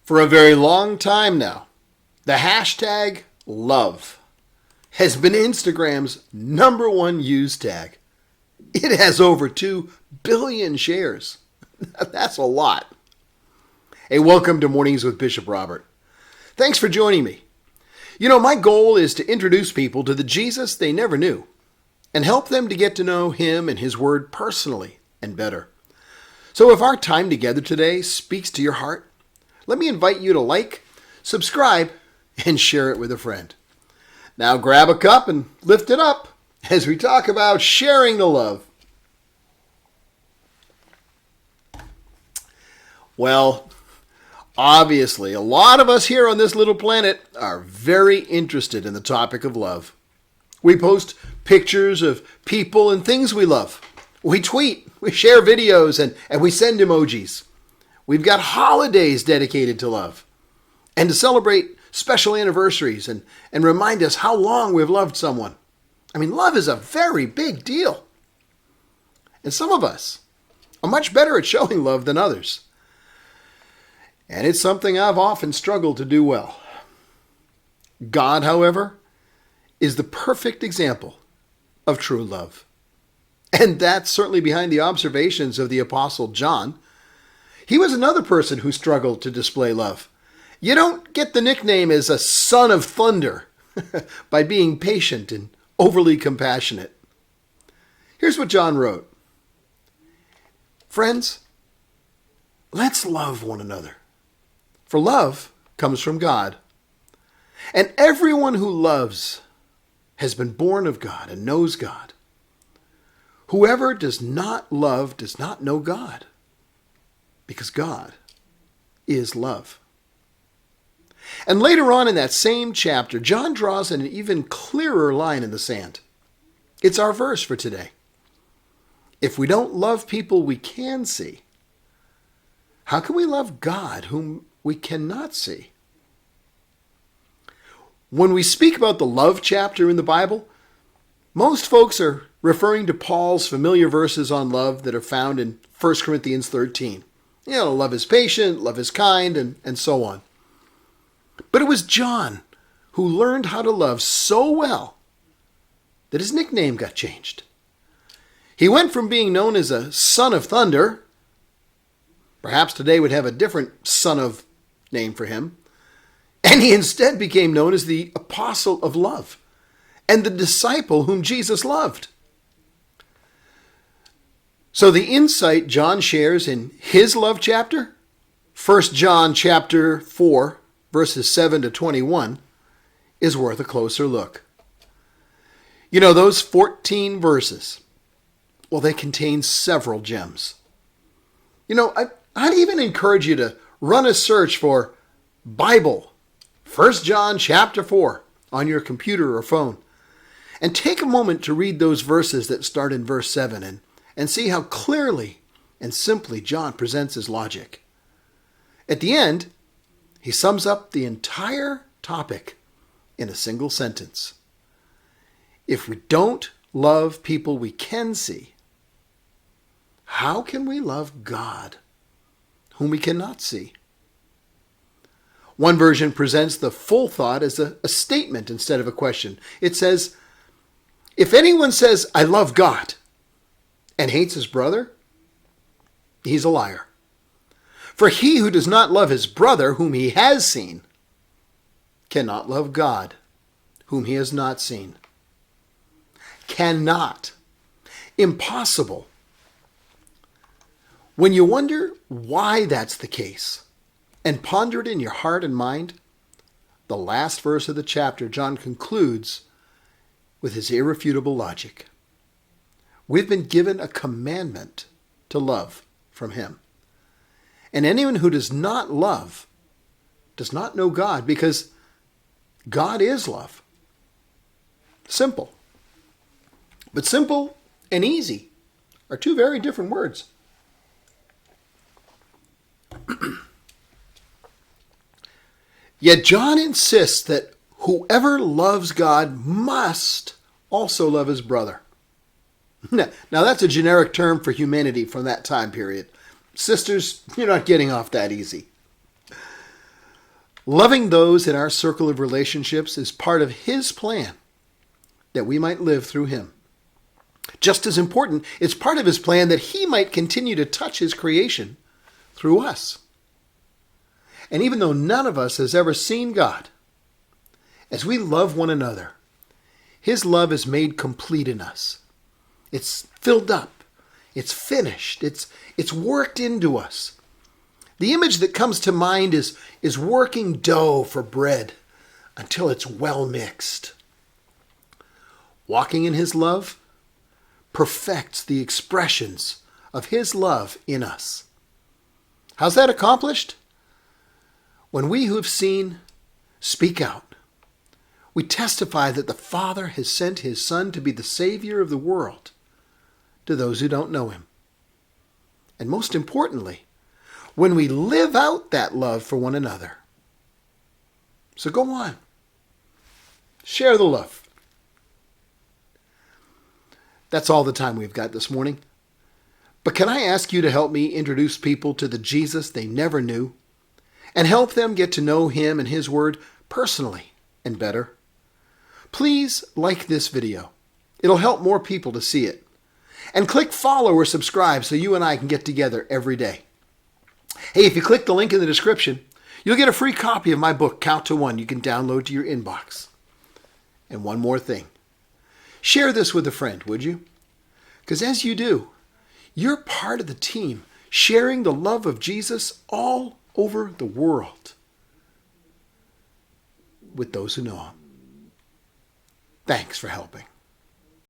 For a very long time now, the hashtag love has been Instagram's #1 used tag. It has over 2 billion shares. That's a lot. Hey, welcome to Mornings with Bishop Robert. Thanks for joining me. You know, my goal is to introduce people to the Jesus they never knew and help them to get to know him and his word personally and better. So if our time together today speaks to your heart, let me invite you to like, subscribe, and share it with a friend. Now grab a cup and lift it up as we talk about sharing the love. Well, obviously, a lot of us here on this little planet are very interested in the topic of love. We post pictures of people and things we love. We tweet, we share videos, and we send emojis. We've got holidays dedicated to love and to celebrate special anniversaries and remind us how long we've loved someone. I mean, love is a very big deal. And some of us are much better at showing love than others. And it's something I've often struggled to do well. God, however, is the perfect example of true love. And that's certainly behind the observations of the Apostle John. He was another person who struggled to display love. You don't get the nickname as a son of thunder by being patient and overly compassionate. Here's what John wrote. Friends, let's love one another. For love comes from God. And everyone who loves has been born of God and knows God. Whoever does not love does not know God, because God is love. And later on in that same chapter, John draws an even clearer line in the sand. It's our verse for today. If we don't love people we can see, how can we love God whom we cannot see? When we speak about the love chapter in the Bible, most folks are referring to Paul's familiar verses on love that are found in 1 Corinthians 13. You know, love is patient, love is kind, and so on. But it was John who learned how to love so well that his nickname got changed. He went from being known as a son of thunder, perhaps today would have a different son of name for him, and he instead became known as the apostle of love and the disciple whom Jesus loved. So the insight John shares in his love chapter, 1 John chapter 4, verses 7 to 21, is worth a closer look. You know, those 14 verses, well, they contain several gems. You know, I'd even encourage you to run a search for Bible, 1 John chapter 4, on your computer or phone, and take a moment to read those verses that start in verse 7 and see how clearly and simply John presents his logic. At the end, he sums up the entire topic in a single sentence. If we don't love people we can see, how can we love God whom we cannot see? One version presents the full thought as a statement instead of a question. It says, if anyone says, I love God, and hates his brother, he's a liar. For he who does not love his brother whom he has seen cannot love God whom he has not seen. Cannot. Impossible. When you wonder why that's the case and ponder it in your heart and mind, the last verse of the chapter, John concludes with his irrefutable logic. We've been given a commandment to love from him. And anyone who does not love does not know God, because God is love. Simple. But simple and easy are two very different words. Yet John insists that whoever loves God must also love his brother. Now that's a generic term for humanity from that time period. Sisters, you're not getting off that easy. Loving those in our circle of relationships is part of His plan that we might live through Him. Just as important, it's part of His plan that He might continue to touch His creation through us. And even though none of us has ever seen God, as we love one another, His love is made complete in us. It's filled up. It's finished. It's worked into us. The image that comes to mind is working dough for bread until it's well mixed. Walking in His love perfects the expressions of His love in us. How's that accomplished? When we who have seen speak out, we testify that the Father has sent His Son to be the Savior of the world to those who don't know Him. And most importantly, when we live out that love for one another. So go on. Share the love. That's all the time we've got this morning. But can I ask you to help me introduce people to the Jesus they never knew and help them get to know Him and His Word personally and better? Please like this video. It'll help more people to see it. And click follow or subscribe so you and I can get together every day. Hey, if you click the link in the description, you'll get a free copy of my book, Count to One, you can download to your inbox. And one more thing. Share this with a friend, would you? Because as you do, you're part of the team sharing the love of Jesus all over the world with those who know Him. Thanks for helping.